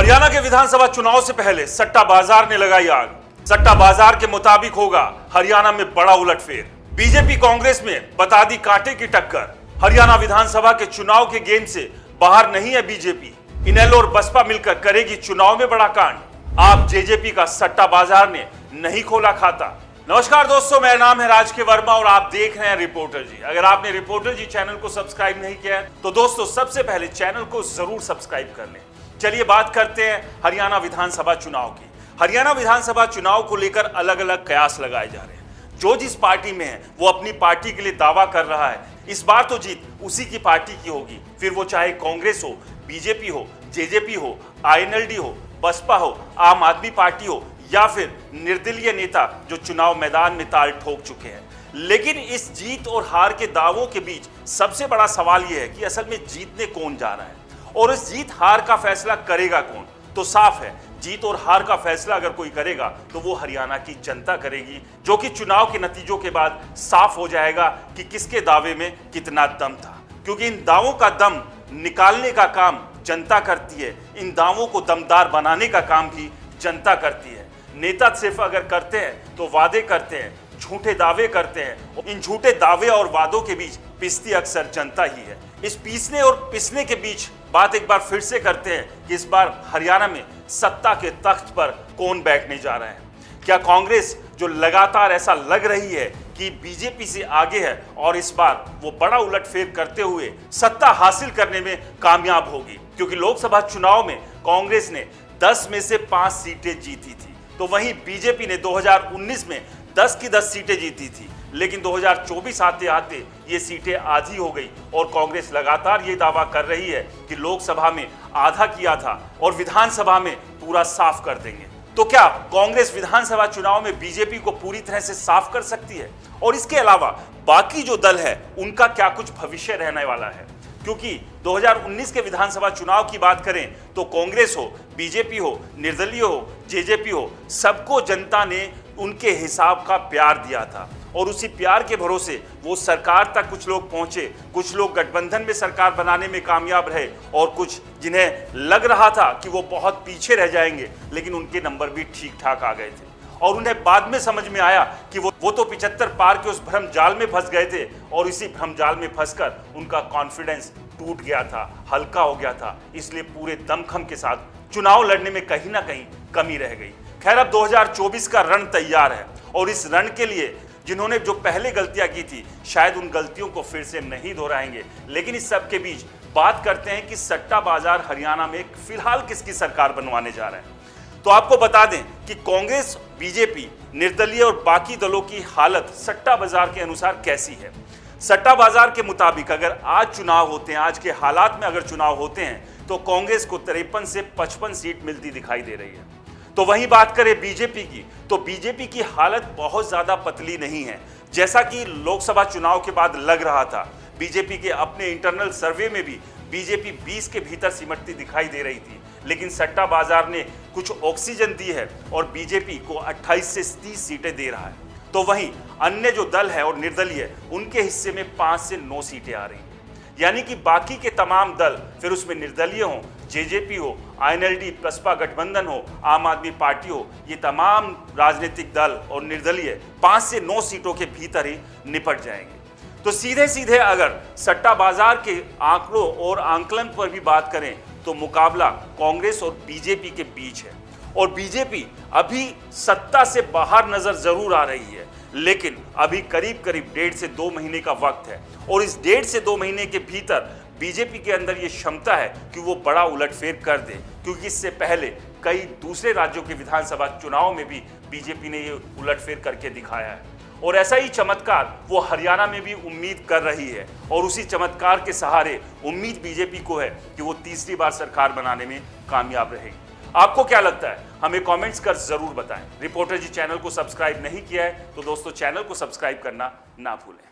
हरियाणा के विधानसभा चुनाव से पहले सट्टा बाजार ने लगाई आग। सट्टा बाजार के मुताबिक होगा हरियाणा में बड़ा उलटफेर। बीजेपी कांग्रेस में बता दी कांटे की टक्कर। हरियाणा विधानसभा के चुनाव के गेम से बाहर नहीं है बीजेपी। इनेलो और बसपा मिलकर करेगी चुनाव में बड़ा कांड। आप जेजेपी का सट्टा बाजार ने नहीं खोला खाता। नमस्कार दोस्तों, मेरा नाम है राज के वर्मा और आप देख रहे हैं रिपोर्टर जी। अगर आपने रिपोर्टर जी चैनल को सब्सक्राइब नहीं किया है तो दोस्तों सबसे पहले चैनल को जरूर सब्सक्राइब कर लें। चलिए बात करते हैं हरियाणा विधानसभा चुनाव की। हरियाणा विधानसभा चुनाव को लेकर अलग अलग कयास लगाए जा रहे हैं। जो जिस पार्टी में है वो अपनी पार्टी के लिए दावा कर रहा है। इस बार तो जीत उसी की पार्टी की होगी, फिर वो चाहे कांग्रेस हो, बीजेपी हो, जेजेपी हो, आईएनएलडी हो, बसपा हो, आम आदमी पार्टी हो या फिर निर्दलीय नेता जो चुनाव मैदान में ताल ठोक चुके हैं। लेकिन इस जीत और हार के दावों के बीच सबसे बड़ा सवाल यह है कि असल में जीतने कौन जा रहा है और इस जीत हार का फैसला करेगा कौन। तो साफ है, जीत और हार का फैसला अगर कोई करेगा तो वो हरियाणा की जनता करेगी, जो कि चुनाव के नतीजों के बाद साफ हो जाएगा कि किसके दावे में कितना दम था। क्योंकि इन दावों का दम निकालने का काम जनता करती है, इन दावों को दमदार बनाने का काम भी जनता करती है। नेता सिर्फ अगर करते हैं तो वादे करते हैं, झूठे दावे करते हैं। इन झूठे दावे और वादों के बीच पिसती अक्सर जनता ही है। इस पीसने और पिसने के बीच बात एक बार फिर से करते हैं कि इस बार हरियाणा में सत्ता के तख्त पर कौन बैठने जा रहा है। क्या कांग्रेस, जो लगातार ऐसा लग रही है कि बीजेपी से आगे है, और इस बार वो बड़ा उलटफेर करते हुए सत्ता हासिल करने में कामयाब होगी? क्योंकि लोकसभा चुनाव में कांग्रेस ने 10 में से 5 सीटें जीती थी, तो वहीं बीजेपी ने 2019 में 10 की 10 सीटें जीती थी। लेकिन 2024 आते आते ये सीटें आधी हो गई और कांग्रेस लगातार ये दावा कर रही है कि लोकसभा में आधा किया था और विधानसभा में पूरा साफ कर देंगे। तो क्या कांग्रेस विधानसभा चुनाव में बीजेपी को पूरी तरह से साफ कर सकती है? और इसके अलावा बाकी जो दल है उनका क्या कुछ भविष्य रहने वाला है? क्योंकि 2019 के विधानसभा चुनाव की बात करें तो कांग्रेस हो, बीजेपी हो, निर्दलीय हो, जेजेपी हो, सबको जनता ने उनके हिसाब का प्यार दिया था और उसी प्यार के भरोसे वो सरकार तक कुछ लोग पहुंचे। कुछ लोग गठबंधन में सरकार बनाने में कामयाब रहे और कुछ जिन्हें लग रहा था कि वो बहुत पीछे रह जाएंगे, लेकिन उनके नंबर भी ठीक ठाक आ गए थे और उन्हें बाद में समझ में आया कि वो तो 75 पार के उस भ्रम जाल में फंस गए थे और इसी भ्रम जाल में फंसकर उनका कॉन्फिडेंस टूट गया था, हल्का हो गया था। इसलिए पूरे दमखम के साथ चुनाव लड़ने में कहीं ना कहीं कमी रह गई। खैर, अब 2024 का रण तैयार है और इस रण के लिए जिन्होंने जो पहले गलतियां की थी शायद उन गलतियों को फिर से नहीं दोहराएंगे। लेकिन इस सब के बीच बात करते हैं कि सट्टा बाजार हरियाणा में फिलहाल किसकी सरकार बनवाने जा रहा है। तो आपको बता दें कि कांग्रेस, बीजेपी, निर्दलीय और बाकी दलों की हालत सट्टा बाजार के अनुसार कैसी है। सट्टा बाजार के मुताबिक अगर आज चुनाव होते हैं, आज के हालात में अगर चुनाव होते हैं तो कांग्रेस को 53 से 55 सीट मिलती दिखाई दे रही है। तो वहीं बात करें बीजेपी की, तो बीजेपी की हालत बहुत ज्यादा पतली नहीं है, जैसा कि लोकसभा चुनाव के बाद लग रहा था। बीजेपी के अपने इंटरनल सर्वे में भी बीजेपी 20 के भीतर सिमटती दिखाई दे रही थी, लेकिन सट्टा बाजार ने कुछ ऑक्सीजन दी है और बीजेपी को 28 से 30 सीटें दे रहा है। तो वहीं अन्य जो दल है और निर्दलीय, उनके हिस्से में 5 से 9 सीटें आ रही हैं। यानी कि बाकी के तमाम दल, फिर उसमें निर्दलीय हो, जेजेपी हो, आईएनएलडी, बसपा गठबंधन हो, आम आदमी पार्टी हो, ये तमाम राजनीतिक दल और निर्दलीय 5 से 9 सीटों के भीतर ही निपट जाएंगे। तो सीधे सीधे अगर सट्टा बाजार के आंकड़ों और आंकलन पर भी बात करें तो मुकाबला कांग्रेस और बीजेपी के बीच है और बीजेपी अभी सत्ता से बाहर नजर जरूर आ रही है, लेकिन अभी करीब करीब 1.5 से 2 महीने का वक्त है और इस 1.5 से 2 महीने के भीतर बीजेपी के अंदर ये क्षमता है कि वो बड़ा उलटफेर कर दे। क्योंकि इससे पहले कई दूसरे राज्यों के विधानसभा चुनाव में भी बीजेपी ने ये उलटफेर करके दिखाया है और ऐसा ही चमत्कार वो हरियाणा में भी उम्मीद कर रही है और उसी चमत्कार के सहारे उम्मीद बीजेपी को है कि वो तीसरी बार सरकार बनाने में कामयाब रहेगी। आपको क्या लगता है? हमें कमेंट्स कर जरूर बताएं। रिपोर्टर जी चैनल को सब्सक्राइब नहीं किया है तो दोस्तों चैनल को सब्सक्राइब करना ना भूलें।